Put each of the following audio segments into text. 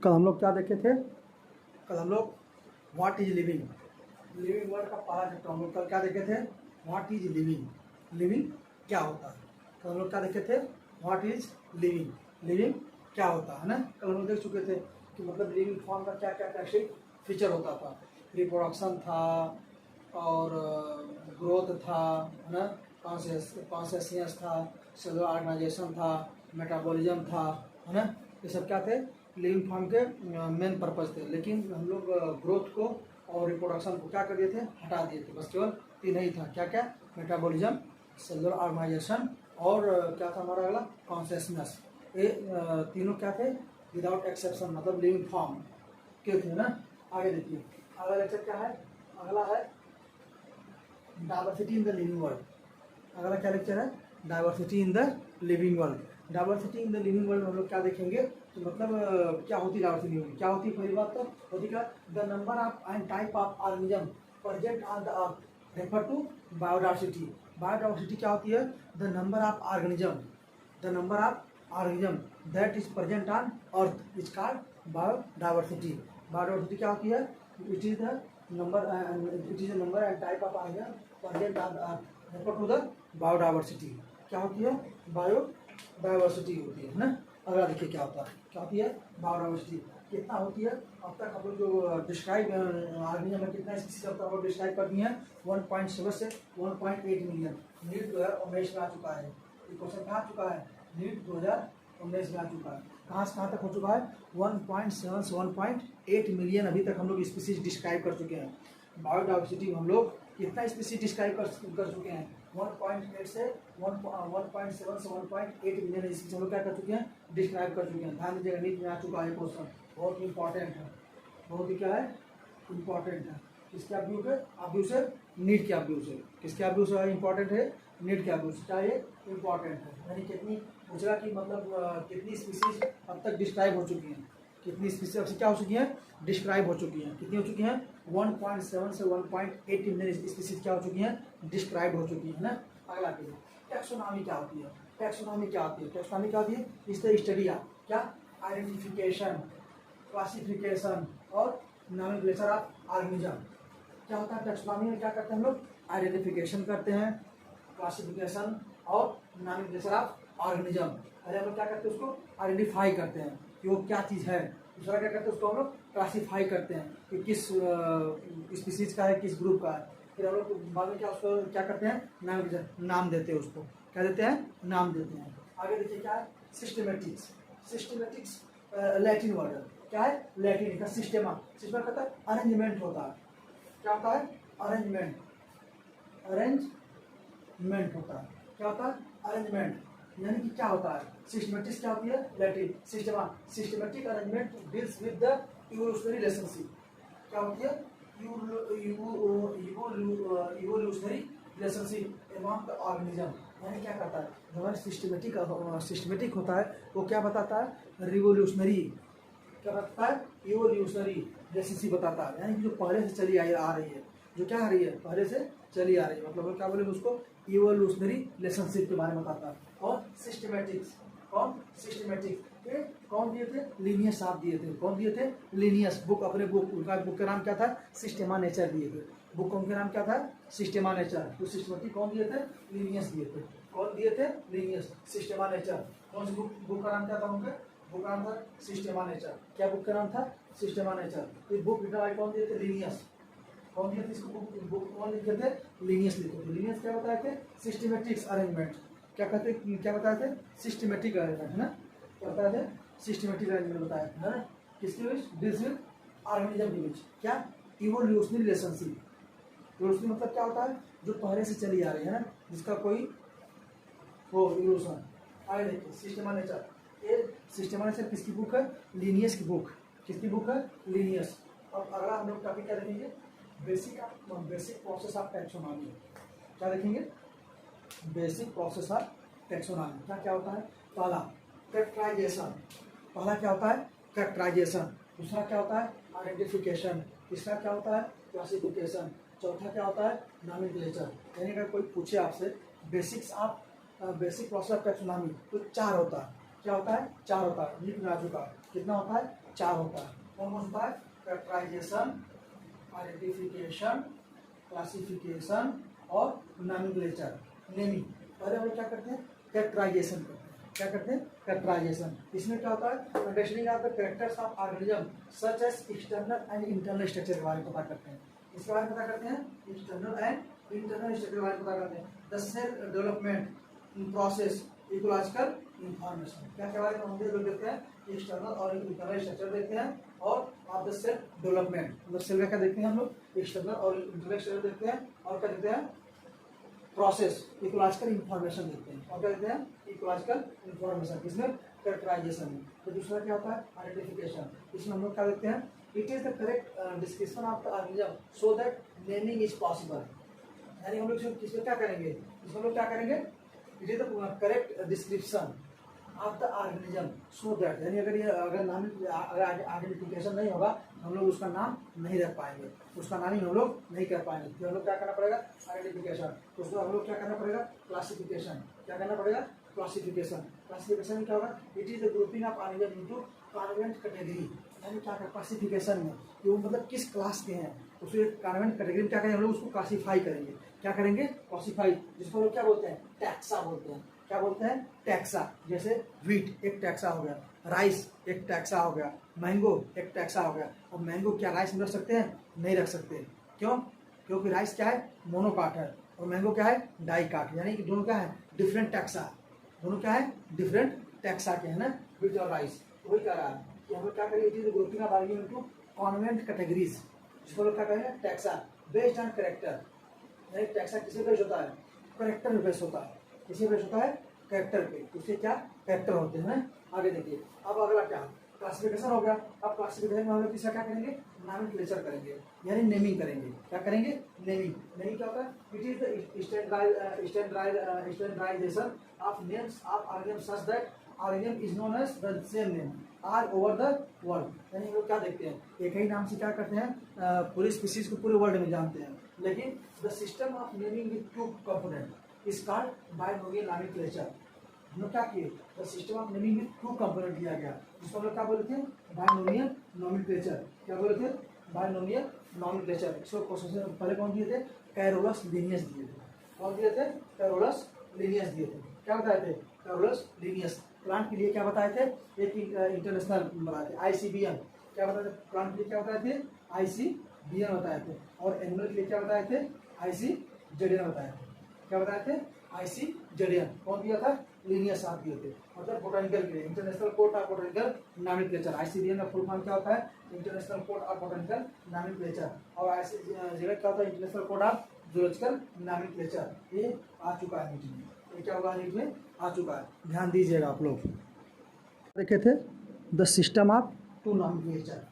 कल हम लोग क्या देखे थे? कल हम लोग what is living, living word का पहला चैप्टर हम लोग कल क्या देखे थे? व्हाट इज लिविंग, लिविंग क्या होता है। कल हम लोग क्या देखे थे? व्हाट इज लिविंग, लिविंग क्या होता है ना। कल हम लोग देख चुके थे कि मतलब लिविंग फॉर्म का क्या क्या कैसे फीचर होता था। रिप्रोडक्शन था और ग्रोथ था, है ना, कॉन्शियसनेस था, सेलुलर ऑर्गेनाइजेशन था, मेटाबॉलिज्म था, है ना। ये सब क्या थे? लिविंग फॉर्म के मेन पर्पज थे। लेकिन हम लोग ग्रोथ को और रिप्रोडक्शन को क्या कर दिए थे? हटा दिए थे। बस केवल तीन ही था। क्या क्या? मेटाबॉलिज्म, सेलुलर ऑर्गेनाइजेशन और क्या था हमारा अगला? कॉन्शियसनेस। ये तीनों क्या थे? विदाउट एक्सेप्शन, मतलब लिविंग फॉर्म के थे ना। आगे देखिए अगला लेक्चर क्या है? अगला है diversity in the living world. अगला क्या लेक्चर है? Diversity in the living world. Diversity in the living world में हम लोग क्या देखेंगे? तो मतलब क्या होती है डाइवर्सिटी लिविंग? क्या होती है? पहली बात तो होती क्या? The number of and type of organism present on the earth refer to biodiversity. Biodiversity क्या होती है? The number of organism, the number of organism that is present on earth is called biodiversity. Biodiversity क्या होती है? It is the number it is a number and type of organism present on refer to the biodiversity। क्या होती है? Biodiversity होती है ना। अगला देखिए क्या होता है? क्या होती है? बायोडाइवर्सिटी कितना होती है? अब तक हम लोग जो डिस्क्राइब ऑर्गेनिज्म में कितना स्पीशीज अब तक हम लोग डिस्क्राइब कर दिए हैं 1.7 से 1.8 मिलियन। नीट 2019 में आ चुका है। ये क्वेश्चन कहाँ आ चुका है? नीट 2019 में आ चुका है। कहाँ से कहाँ तक हो चुका है? 1.7 से 1.8 मिलियन अभी तक हम लोग स्पीसीज डिस्क्राइब कर चुके हैं। बायोडाइवर्सिटी में हम लोग कितना स्पीसीज डिस्क्राइब कर चुके हैं? 1.8 से 1.7 से 1.8 मिलियन स्पीसीज हम लोग क्या कर चुके हैं? डिस्क्राइब कर चुके हैं। ध्यान दीजिएगा, नीट में आ चुका है क्वेश्चन, बहुत इंपॉर्टेंट है, बहुत ही क्या है? इंपॉर्टेंट है। किसके अव्यू के? अव्यू से, नीट के अव्यू से। किसके अव्यू से इंपॉर्टेंट है? नीट के अव्यू से। क्या ये इंपॉर्टेंट है? यानी कितनी पूछा कि मतलब कितनी स्पीसीज अब तक डिस्क्राइब हो चुकी हैं? कितनी स्पीसीज अब से क्या हो चुकी हैं? डिस्क्राइब हो चुकी हैं। कितनी हो चुकी हैं? 1.7 से 1.8 मिलियन स्पीसीज क्या हो चुकी हैं? डिस्क्राइब हो चुकी है ना। अगला देखिए टैक्सोनॉमी क्या होती है? टैक्सोनॉमी क्या होती है? टैक्सोनॉमी क्या होती है? इस द स्टडी ऑफ क्या? आइडेंटिफिकेशन, क्लासिफिकेशन और नॉमेनक्लेचर ऑफ ऑर्गेनिज्म। क्या होता है टैक्सोनॉमी में? क्या करते हैं हम लोग? आइडेंटिफिकेशन करते हैं, क्लासिफिकेशन और नॉमेनक्लेचर ऑफ ऑर्गेनिज्म। पहले हम लोग क्या करते हैं? उसको आइडेंटिफाई करते हैं कि वो क्या चीज़ है। दूसरा क्या करते हैं? उसको हम लोग क्लासीफाई करते हैं कि किस स्पीसीज का है, किस ग्रुप का है। फिर हम लोग बाद में क्या उसको क्या करते हैं? नाम देते हैं उसको। क्या देते हैं? नाम देते हैं। आगे देखिए क्या है? सिस्टमेटिक्स। सिस्टमेटिक्स लैटिन वर्ड है। क्या है? लैटिन का सिस्टेमा। सिस्टम कहता है अरेंजमेंट होता है। क्या होता है? अरेंजमेंट, अरेंजमेंट होता है। क्या होता है? अरेंजमेंट। यानी कि क्या होता है? सिस्टमेटिक्स क्या होती है? Latin systema. Systematic arrangement deals with the evolutionary relationship. क्या होती है? Evolutionary relationship among the organism. यानी क्या करता है? जो हमारा सिस्टमेटिक होता है वो क्या बताता है? रिवोल्यूशनरी। क्या बताता है? इवोल्यूशनरी रिलेशनशिप बताता है। यानी कि जो पहले से चली आ रही है, जो क्या आ रही है? पहले से चली आ रही है, मतलब क्या बोलेंगे उसको? इवोल्यूशनरी रिलेशनशिप के बारे में बताता है। और सिस्टमेटिक्स, कौन? सिस्टमेटिक्स ये कौन दिए थे? लीनियस साहब दिए थे। कौन दिए थे? लीनियस। बुक अपने बुक, उनका बुक का नाम क्या था? सिस्टेमा नेचर दिए थे। बुक का उनका नाम क्या था? सिस्टेमा नेचर। तो सिस्टमेटिक कौन दिए थे? लीनियस दिए थे। कौन दिए थे? लीनियस। सिस्टेमा नेचर। कौन सी बुक का नाम क्या था उनका? बुक का नाम था सिस्टेमा नेचर। क्या बुक का नाम था? सिस्टेमा नेचर। ये बुक लिखा कौन दिए थे? लीनियस। कौन दिए थे इसको? बुक कौन लिखे थे? लीनियस लिखे थे। लीनियस क्या बताए थे? Systematics arrangement. क्या कहते? क्या बताए थे? सिस्टमेटिक अरेंजमेंट, है ना। क्या बताए थे? सिस्टमेटिक अरेंजमेंट बताया था, है ना। किसके बीच? डील्स विद ऑर्गेनिज्म के बीच। क्या? Evolutionary relationship. इवोल्यूशनरी मतलब क्या होता है? जो पहले से चली आ रही है ना, जिसका कोई वो इवोल्यूशन। आगे देखिए सिस्टेमा नेचर। ये सिस्टेमा नेचर किसकी बुक है? लीनियस की बुक। किसकी बुक है? लीनियस। अब अगला हम लोग टॉपिक क्या देखेंगे? Basic process of taxonomy. क्या देखेंगे? Basic process of taxonomy. क्या क्या होता है? पहला कैरेक्टराइजेशन। पहला क्या होता है? कैरेक्टराइजेशन। दूसरा क्या होता है? आइडेंटिफिकेशन। तीसरा क्या होता है? क्लासिफिकेशन। चौथा क्या होता है? नॉमेनक्लेचर। यानी अगर कोई पूछे आपसे बेसिक प्रोसेस ऑफ टैक्सोनॉमी तो चार होता है। क्या होता है? चार होता है। नीट में आ चुका है। कितना होता है? 4 होता है। कौन कौन होता है? कैरेक्टराइजेशन, आइडेंटिफिकेशन, क्लासिफिकेशन और नॉमेनक्लेचर, नेमिंग। पहले हम लोग क्या करते हैं? कैरेक्टराइजेशन करते हैं। क्या करते हैं? कैरेक्टराइजेशन। इसमें क्या होता है? Understanding of the characters of organism such as external and internal structure के बारे में पता करते हैं। इसके बारे में पता करते हैं, एक्सटर्नल एंड इंटरनल स्ट्रक्चर के बारे में पता करते हैं। The cell development process, ecological information, क्या के बारे में हम लोग देखते हैं? एक्सटर्नल और इंटरनल स्ट्रक्चर देखते हैं। और ऑफ द सेल डेवलपमेंट, मतलब सेल का क्या देखते हैं हम लोग? एक्सटर्नल और इंटरनल स्ट्रक्चर देखते हैं। और क्या देखते हैं? प्रोसेस, इकोलॉजिकल इंफॉर्मेशन देखते हैं। और क्या देखते हैं? इकोलॉजिकल इंफॉर्मेशन, इसमें कैरेक्टराइजेशन है। तो दूसरा क्या होता है? आइडेंटिफिकेशन। इसमें हम लोग क्या देखते हैं? It is the correct description of the organism so that naming is possible. यानी हम लोग इसमें क्या करेंगे? इसमें हम लोग क्या करेंगे? It is the correct description of the organism so that, यानी अगर नाम आइडेंटिफिकेशन नहीं होगा हम लोग उसका नाम नहीं रख पाएंगे, उसका नाम ही हम लोग नहीं कर पाएंगे। तो हम लोग क्या करना पड़ेगा? आइडेंटिफिकेशन। तो उसको हम लोग क्या करना पड़ेगा? क्लासिफिकेशन। क्या करना पड़ेगा? क्लासिफिकेशन। क्लासिफिकेशन में क्या होगा? It is the grouping of organism into convent category. यानी क्या कर क्लासिफिकेशन में कि वो मतलब किस क्लास के हैं, उसको कॉन्वेंट कैटेगरी में क्या करेंगे? हम लोग उसको क्लासीफाई करेंगे। क्या करेंगे? क्लासीफाई, जिसको लोग क्या बोलते हैं? टैक्सा बोलते हैं। क्या बोलते हैं? टैक्सा। जैसे व्हीट एक टैक्सा हो गया, राइस एक टैक्सा हो गया, मैंगो एक टैक्सा हो गया। अब मैंगो क्या राइस में रख सकते हैं? नहीं रख सकते। क्यों? क्योंकि राइस क्या है? मोनोकाट है और मैंगो क्या है? डाइकाट। यानी कि दोनों क्या है? Different taxa. दोनों क्या है? डिफरेंट टैक्सा के है ना, व्हीट और राइस। तो वही कह रहा है कि हम लोग क्या करेंगे? It is grouping of organism into convent categories, जिसको लोग क्या कहेंगे? Taxa based on character. यानी टैक्सा किसे बेस्ड होता है? कैरेक्टर में बेस्ड होता है। किसे बेस्ड होता है? कैरेक्टर पे। उसके क्या कैरेक्टर होते हैं? आगे देखिए। अब अगला क्या? क्लासिफिकेशन हो गया। अब क्लासिफिकेशन में हम लोग किसका क्या करेंगे? नॉमेनक्लेचर करेंगे, यानी नेमिंग करेंगे। क्या करेंगे? नेमिंग। नेमिंग क्या होता है? It is the standardization of names of organism such that organism is known as the same name all over the world. यानी हम लोग क्या देखते हैं? एक ही नाम से क्या करते हैं? पूरी स्पीसीज को पूरे वर्ल्ड में जानते हैं। लेकिन the system of naming with two component is called binomial nomenclature. हम लोग क्या किए? द सिस्टम ऑफ नेमिंग में 2 कंपोनेंट दिया गया, जिसको हम लोग क्या बोले थे? Binomial nomenclature. क्या बोले थे? Binomial nomenclature. इसको क्वेश्चन पहले कौन दिए थे? कैरोलस लिनियस दिए थे। कौन दिए थे? कैरोलस लिनियस दिए थे। क्या बताए थे? Carolus Linnaeus. प्लांट के लिए क्या बताए थे? एक इंटरनेशनल बताए थे, ICBM। क्या बताए थे? प्लांट के लिए क्या बताए थे? ICBM बताए थे। और एनिमल के लिए क्या बताए थे? ICZN बताए थे। क्या बताए थे? ICZN। कौन दिया था? लिनियस साहब दिए थे। मतलब बोटानिकल के लिए international code of botanical nomenclature. ICBM का फुल फॉर्म क्या होता है? International code of botanical nomenclature. और ICZN क्या होता है? International code of zoological nomenclature. ये आ चुका है नीट में। ये क्या होगा? नीट में आ चुका है, ध्यान दीजिएगा आप लोग। देखे थे the system of two nomenclature.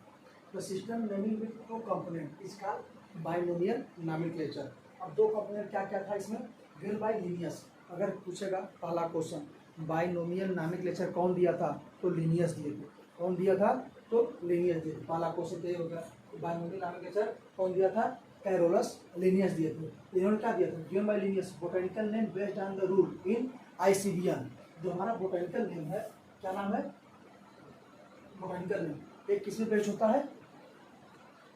The system naming with 2 component is called binomial nomenclature. अब 2 कंपोनेंट क्या क्या था इसमें? Given by Linnaeus. अगर पूछेगा पहला क्वेश्चन बायनोमियल नॉमेनक्लेचर कौन दिया था? तो लिनियस दिए थे। कौन दिया था? तो लिनियस दिए थे। पहला क्वेश्चन तो ये हो गया। बायनोमियल नॉमेनक्लेचर कौन दिया था? कैरोलस लिनियस दिए थे। इन्होंने क्या दिया था? Given by Linnaeus botanical name based on the rule in ICBM। जो हमारा बोटेनिकल नेम है, क्या नाम है? बोटेनिकल नेम एक किस में बेस्ड होता है?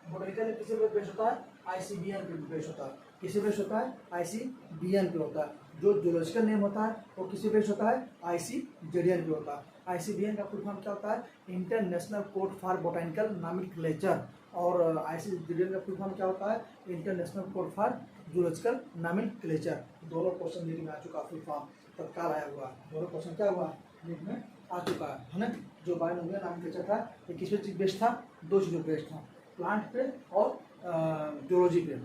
बोटेनिकल नेम किस में बेस्ड होता है? ICBM पे बेस्ड होता है। किसी बेस्ड होता है? ICBM पे होता है। जो जूलॉजिकल नेम होता है वो किसी बेस्ड होता है? ICZN पे होता है। ICBM का फुल फॉर्म क्या होता है? International code for botanical nomenclature. और ICZN का फुल फॉर्म क्या होता है? International code for zoological nomenclature. दोनों क्वेश्चन नीट में आ चुका फुल फॉर्म तत्काल आया हुआ। दोनों क्वेश्चन क्या हुआ? नीट में आ चुका है ना। जो बायनोमियल नॉमेनक्लेचर था ये किस पे बेस्ड था? 2 चीज़ों पे बेस्ड था, प्लांट पे और जूलॉजी पे,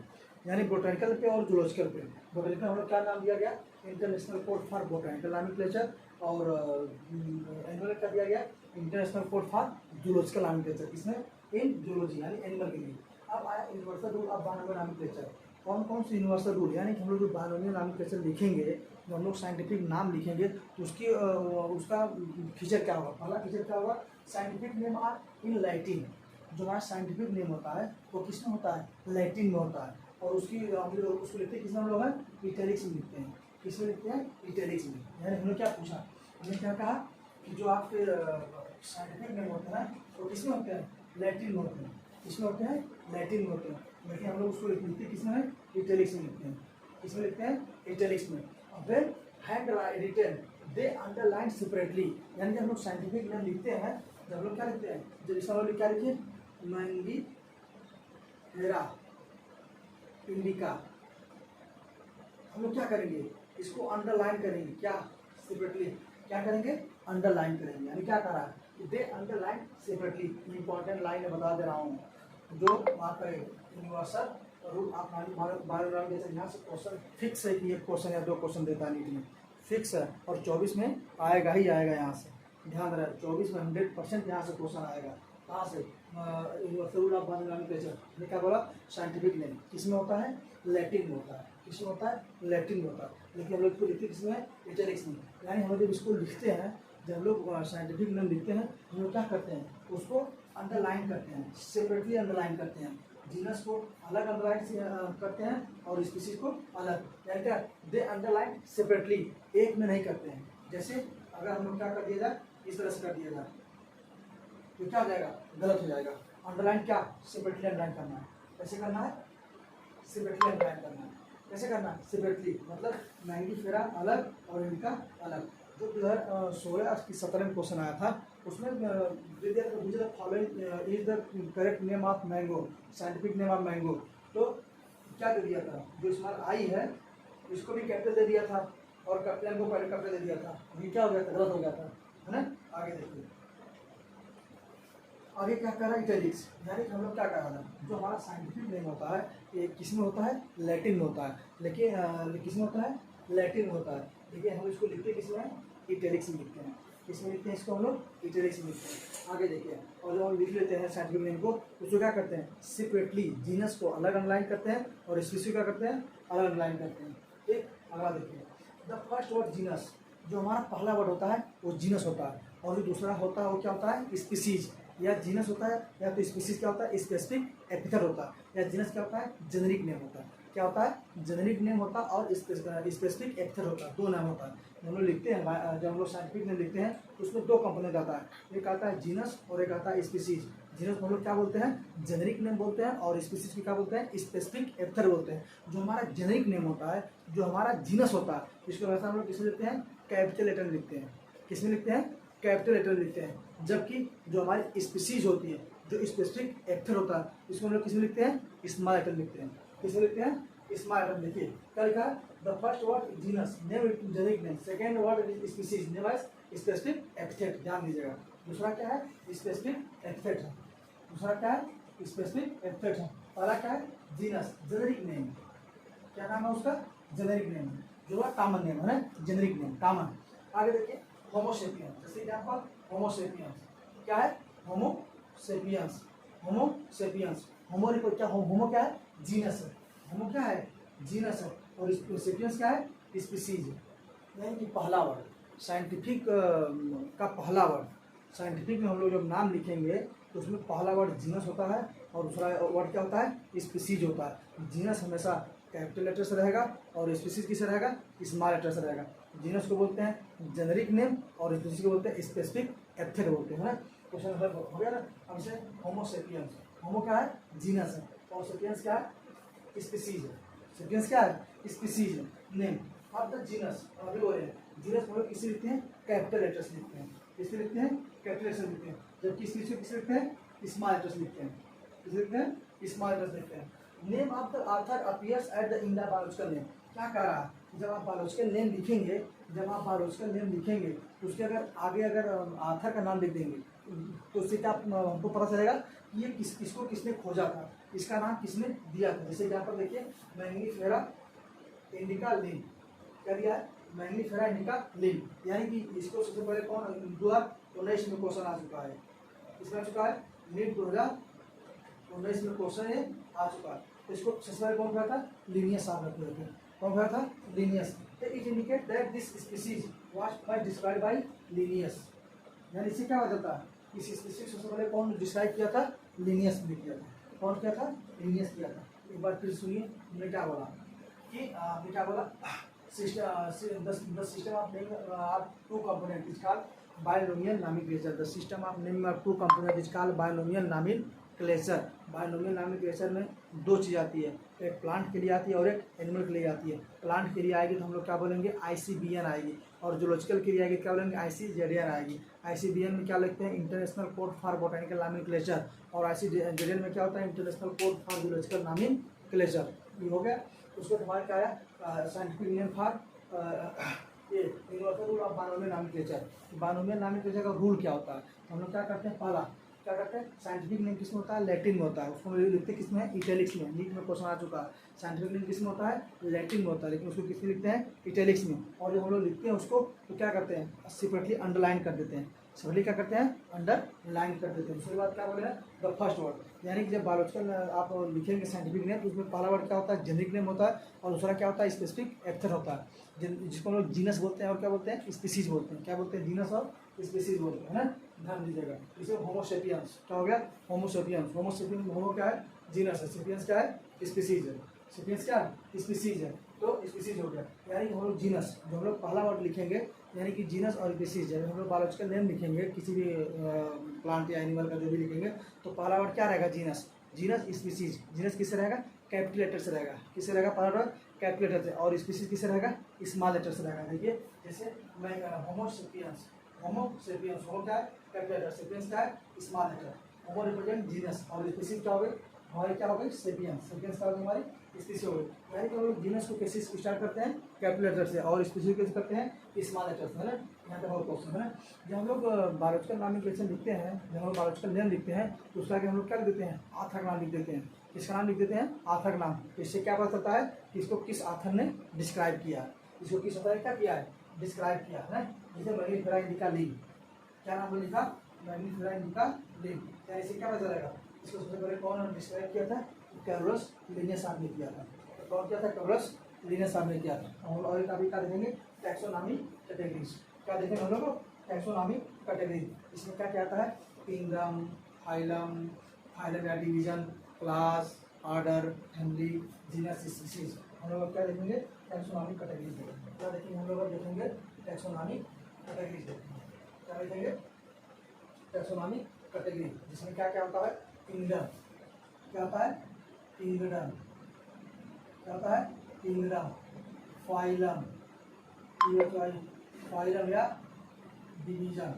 यानी बोटेनिकल पे और जूलॉजिकल पे। बोटेनिकल हम लोग क्या नाम दिया गया? International code for botanical nomenclature. और एनिमल क्या दिया गया? International code for zoological nomenclature. किसमें? इन जूलॉजी यानी एनिमल के लिए। अब आया universal rule of binomial nomenclature. कौन कौन से यूनिवर्सल रूल? यानी कि हम लोग जो बायनोमियल नॉमेनक्लेचर लिखेंगे, जो हम लोग साइंटिफिक नाम लिखेंगे तो उसका फीचर क्या होगा? पहला फीचर क्या होगा? Scientific name are in Latin. जो हमारा साइंटिफिक नेम होता है वो किस में होता है? लैटिन में होता है। और उसकी हम लोग उसको लिखते हैं किस में? हम लोग हैं इटैलिक्स में लिखते हैं। किस में लिखते हैं? इटैलिक्स में। यानी हमने क्या पूछा? हमने क्या कहा कि जो आपके साइंटिफिक नेम होते हैं वो किसमें होते हैं, लैटिन में होते हैं। किसमें होते हैं, लैटिन में होते हैं। लेकिन हम लोग उसको लिखते किसमें है, इटैलिक्स में लिखते हैं। किसमें लिखते हैं, इटैलिक्स में। और फिर हैंड रिटन दे अंडरलाइन सेपरेटली, यानी कि हम लोग साइंटिफिक नेम लिखते हैं जब हम लोग क्या लिखते हैं, जब इसका हम लोग क्या लिखिए, मैंगी हेरा इंडिका, हम लोग क्या करेंगे, इसको अंडरलाइन करेंगे, क्या सेपरेटली, क्या करेंगे, अंडरलाइन करेंगे। यानी क्या करा है, दे अंडरलाइन सेपरेटली, इंपॉर्टेंट लाइन बता दे रहा हूँ जो वहाँ पर यूनिवर्सल रूल आप बायोग्राम जैसे यहाँ से क्वेश्चन फिक्स है कि एक क्वेश्चन या दो क्वेश्चन देता है नीट में, फिक्स है। और 24 में आएगा ही आएगा, यहाँ से ध्यान रहे, 24 में 100% यहाँ से क्वेश्चन आएगा। कहाँ से, यूनिवर्सल रूल ऑफ बायोग्राम ने क्या बोला, साइंटिफिक नेम किसमें होता है, लैटिन में होता है। किसमें होता है, लैटिन में होता है। लेकिन हम लोग इसको लिखते किसमें है, इटैलिक्स में। यानी हम लोग जब इसको लिखते हैं, जब हम लोग साइंटिफिक नेम लिखते हैं, हम लोग क्या करते हैं, उसको अंडरलाइन करते हैं, सेपरेटली अंडरलाइन करते हैं। जीनस को अलग अंडरलाइन करते हैं और स्पीसीज को अलग, यानी क्या, दे अंडरलाइन सेपरेटली, एक में नहीं करते हैं। जैसे अगर हम लोग क्या कर दिया जाए, इस तरह से कर दिया जाए तो क्या हो जाएगा, गलत हो जाएगा। अंडरलाइन क्या, सेपरेटली अंडरलाइन करना है। कैसे करना है, सेपरेटली अंडरलाइन करना है। कैसे करना है, सेपरेटली, मतलब मैंगी फेरा अलग और इनका अलग। जो 2016 की 17 में क्वेश्चन आया था, उसमें following is the correct name of mango, scientific name of mango. तो क्या दे दिया था, जो स्मॉल आई है इसको भी कैपिटल दे दिया था और कैपिटल को पहले कैपिटल दे दिया था। ये क्या हो गया था, गलत हो गया था, है ना। आगे देखिए, आगे क्या कर रहा है, इटैलिक्स, यानी कि हम लोग क्या कर रहा था, जो हमारा साइंटिफिक नेम होता है ये किस में होता है, लैटिन में होता है। लेकिन किस में होता है, लैटिन में होता है। लेकिन हम इसको लिखते किस में, इटैलिक्स में लिखते हैं। किस में लिखते हैं इसको, हम लोग इटैलिक्स में लिखते हैं। आगे देखिए, और जब हम लिख लेते हैं साइंटिफिक नेम को, उसको क्या करते हैं, सेपरेटली, जीनस को अलग अंडरलाइन करते हैं और स्पीसीज क्या करते हैं, अलग अंडरलाइन करते हैं। ठीक, अगला देखिए, द फर्स्ट वर्ड जीनस, जो हमारा पहला वर्ड होता है वो जीनस होता है, और जो दूसरा होता है वो क्या होता है, स्पीसीज। या जीनस होता है या तो स्पीसीज क्या होता है, स्पेसिफिक एपिथेट होता है। या जीनस क्या होता है, जेनेरिक नेम होता है। क्या होता है, जेनेरिक नेम होता है और स्पेसिफिक एपिथेट होता है, दो नाम होता है। हम लोग लिखते हैं, जब हम लोग साइंटिफिक नेम लिखते हैं तो उसमें दो कंपोनेंट आता है, एक आता है जीनस और एक आता है स्पीसीज। जीनस को हम लोग क्या बोलते हैं, जेनेरिक नेम बोलते हैं, और स्पीसीज की क्या बोलते हैं, स्पेसिफिक एपिथेट बोलते हैं। जो हमारा जेनेरिक नेम होता है, जो हमारा जीनस होता है, इसको वैसा हम लोग किसमें लिखते हैं, कैपिटल लेटर में लिखते हैं। किसमें लिखते हैं, कैपिटल लेटर लिखते हैं। जबकि जो हमारी स्पीसीज होती है, जो स्पेसिफिक एपिथेट होता है, इसको हम लोग किसमें लिखते हैं, स्मॉल लेटर लिखते हैं। किसमें लिखते हैं, स्मॉल लेटर। देखिए क्या लिखा है, the first word genus name generic name, second word species name as specific epithet. ध्यान दीजिएगा, दूसरा क्या है, स्पेसिफिक एपिथेट है। दूसरा क्या है, स्पेसिफिक एपिथेट है। पहला क्या है, जीनस, जेनेरिक नेम। क्या नाम है उसका, जेनेरिक नेम, जो है कॉमन नेम है, जेनेरिक नेम कॉमन। आगे देखिए, होमोसेपियंस, जैसे एग्जांपल होमोसेपियंस, क्या है, होमोसेपियंस, होमोसेपियंस। होमो क्या, होमो क्या है, जीनस है। होमो क्या है, जीनस है, और सेपियंस क्या है, स्पीसीज। यानी कि पहला वर्ड साइंटिफिक का पहला वर्ड, साइंटिफिक में हम लोग जब नाम लिखेंगे तो उसमें पहला वर्ड जीनस होता है और दूसरा वर्ड क्या होता है, स्पीसीज होता है। जीनस हमेशा कैपिटल लेटर से रहेगा और स्पीसीज किससे रहेगा, स्मॉल लेटर से रहेगा। जीनस को बोलते हैं जेनेरिक नेम और स्पीसीज को बोलते हैं स्पेसिफिक एपिथेट बोलते हैं। क्वेश्चन नंबर हो गया ना। अब से होमोसेपियंस, होमो क्या है, जीनस है, और सेपियंस क्या है, स्पीसीज है। सेपियंस क्या है, स्पीसीज है। नेम ऑफ द जीनस, अभी बोल रहे हैं जीनस हम लोग किसे लिखते हैं, कैपिटल लेटर से लिखते हैं। किससे लिखते हैं, कैपिटल लेटर से लिखते हैं। जबकि स्पीसीज को किसे लिखते हैं, स्मॉल लेटर से लिखते हैं। किसे लिखते हैं, स्मॉल लेटर से लिखते हैं। Name of the author appears at the in the biological name. क्या कह रहा है, जब आप बायोलॉजिकल नेम लिखेंगे, जब आप बायोलॉजिकल नेम लिखेंगे तो उसके अगर आगे अगर ऑथर का नाम लिख देंगे तो उससे क्या हमको पता चलेगा कि ये किसको किसने खोजा था, इसका नाम किसने दिया था। जैसे यहाँ पर देखिए, मैंगनीफेरा इंडिका लिम, क्या दिया है, मैंगनीफेरा इंडिका लिम। यानी कि इसको सबसे पहले कौन, 2019 में क्वेश्चन आ चुका है। इसमें आ चुका है, नीट 2019 में क्वेश्चन ये आ चुका है। तो इसको सबसे पहले कौन कहा था, लिनियस साहब रखे थे। कौन कहा था, Linnaeus. It indicate that this species was first described bye Linnaeus. यानी इससे क्या हो जाता है, इस स्पीसीज सबसे पहले कौन डिस्क्राइब किया था, लिनियस ने किया था। कौन किया था, लिनियस किया था। एक बार फिर सुनिए, हमने क्या बोला कि क्या बोला, system of name of two component is called binomial nomenclature, the system of name of two component is called binomial nomenclature. Binomial nomenclature में दो चीज़ आती है, एक प्लांट के लिए आती है और एक एनिमल के लिए आती है। प्लांट के लिए आएगी तो हम लोग क्या बोलेंगे ICBN आएगी, और जूलॉजिकल के लिए आएगी क्या बोलेंगे ICZN आएगी। ICBN में क्या लिखते हैं international code for botanical nomenclature, और ICZN में क्या होता है international code for zoological nomenclature. ये हो गया। उसके बाद हमारे क्या है साइंटिफिक नेम फॉर ये universal rule of binomial nomenclature. Binomial nomenclature का रूल क्या होता है, हम लोग क्या करते हैं, पहला क्या करते हैं साइंटिफिक नेम किसमें होता है लैटिन में होता है, उसको हम लिखते हैं किसमें इटैलिक्स में। नीट में क्वेश्चन आ चुका है, साइंटिफिक नेम किसमें होता है लैटिन में होता है, लेकिन उसको किसमें लिखते हैं इटैलिक्स में। और जब हम लोग लिखते हैं उसको तो क्या करते हैं सेपरेटली अंडरलाइन कर देते हैं, सेपरेटली क्या करते हैं अंडरलाइन कर देते हैं। उसके बाद क्या बोले द फर्स्ट वर्ड, यानी कि जब बायोलॉजिकल आप लिखेंगे साइंटिफिक नेम तो उसमें पहला वर्ड क्या होता है जेनेरिक नेम होता है, और दूसरा क्या होता है स्पेसिफिक एप्थर होता है, जिसको हम लोग जीनस बोलते हैं और क्या बोलते हैं स्पीसीज बोलते हैं। क्या बोलते हैं जीनस और स्पीसीज बोलते हैं, है ना, ध्यान दीजिएगा। जैसे होमोसेपियंस क्या हो गया होमोसेपियंस, होमोसेपियंस होमो क्या है जीनस है, सेपियंस क्या है स्पीसीज है, सेपियंस क्या है स्पीसीज है, तो स्पीसीज हो गया। यानी कि हम लोग जीनस जो हम लोग पहला वर्ड लिखेंगे यानी कि जीनस और स्पीसीज जब हम लोग बायोलॉजिकल नेम लिखेंगे किसी भी प्लांट या एनिमल का जो भी लिखेंगे तो पहला वर्ड क्या रहेगा जीनस, जीनस स्पीसीज। जीनस किससे रहेगा कैपिटल लेटर से रहेगा, किससे रहेगा पहला वर्ड कैपिटल लेटर से, और स्पीसीज किससे रहेगा स्मॉल लेटर से रहेगा। देखिए जैसे मैं होमोसेपियंस, होमोसेपियंस होमो क्या है कैपिटल लेटर, सेपियंस क्या है स्मॉल लेटर, होमो रिप्रेजेंट जीनस और स्पीसीज क्या हो गई हमारी क्या हो गई सेपियंस, सेपियंस क्या हो गई हमारी स्पीसीज हो गई। यानी कि हम लोग जीनस को कैसे स्टार्ट करते हैं कैपिटल लेटर से और स्पीसीज कैसे करते हैं स्मॉल लेटर से, है ना। यहाँ पे और क्वेश्चन है ना, जब हम लोग बायोलॉजिकल नॉमेनक्लेचर लिखते हैं, जब हम लोग बायोलॉजिकल नेम लिखते हैं तो उसका हम लोग क्या लिख देते हैं आथर नाम लिख देते हैं। किसका नाम लिख देते हैं आथर नाम। इससे क्या पता चलता है कि इसको किस आथर ने डिस्क्राइब किया, इसको किस आथर ने क्या किया है डिस्क्राइब किया है ना। जैसे मैग्नीफेरा इंडिका लीफ, क्या नाम लिखा मैग्नीफेरा इंडिका लीफ, क्या इससे क्या पता चलेगा इसको सबसे पहले कौन डिस्क्राइब किया था कैरोलस लिनियस ने किया था। तो कौन किया था कैरोलस लिनियस ने किया था। और एक अभी क्या देखेंगे टैक्सोनॉमी कैटेगरीज, क्या देखेंगे हम लोग टैक्सोनॉमी कैटेगरी। इसमें क्या क्या आता है किंगडम फाइलम, फाइलम या division, class, order, family, genus, species. हम लोग क्या देखेंगे टैक्सोनॉमी कैटेगरीज देखेंगे। क्या देखेंगे हम लोग देखेंगे टैक्सोनॉमी कैटेगरीज देखेंगे। क्या देखेंगे टैक्सोनॉमी कैटेगरी, जिसमें क्या क्या होता है किंगडम, क्या होता है किंगडम, क्या होता है किंगडम, फाइलम, फाइलम या डिवीजन।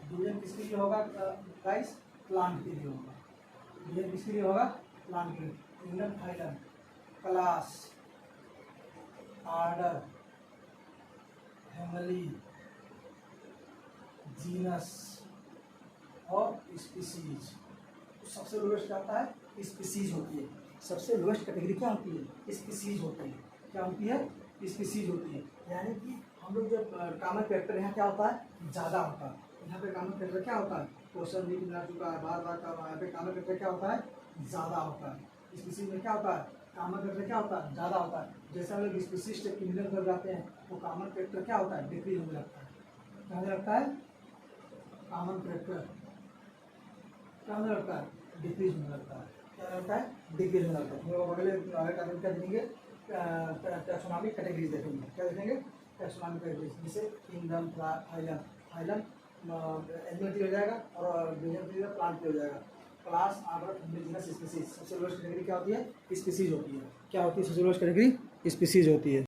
डिवीजन किसके लिए होगा गाइस प्लांट के लिए होगा, डिवीजन किसके लिए होगा प्लांट के लिए। Kingdom phylum, class, order, family, genus और स्पीसीज। सबसे लोएस्ट क्या होता है स्पीसीज होती है, सबसे लोएस्ट कैटेगरी क्या होती है स्पीसीज होती है। क्या होती है स्पीसीज होती है। यानी कि हम लोग जब कॉमन फैक्टर यहाँ क्या होता है ज़्यादा होता है, यहाँ पे कॉमन फैक्टर क्या होता है क्वेश्चन भी मिला चुका है बार बार का, यहाँ पे कॉमन फैक्टर क्या होता है ज़्यादा होता है। स्पीसीज में क्या होता है कॉमन फैक्टर क्या होता है ज़्यादा होता है। जैसे हम लोग स्पीसीज से किंगडम कर जाते हैं तो कॉमन फैक्टर क्या होता है डिक्रीज होने लगता है। क्या होने लगता है कॉमन फैक्टर क्या होने लगता है डिक्रीज होने लगता है। क्या होता है डिक्रीज होने लगता है। हम लोग अगले क्या देखेंगे टैक्सोनॉमी कैटेगरीज देखेंगे। क्या देखेंगे टैक्सोनॉमी कैटेगरीज, जैसे किंगडम फाइलम, फाइलम एनिमल की हो जाएगा और डिवीजन प्लांट की हो जाएगा, class order family genus species. सबसे लोएस्ट कैटेगरी क्या होती है स्पीसीज होती है। क्या होती है सबसे लोएस्ट कैटेगरी स्पीसीज होती है।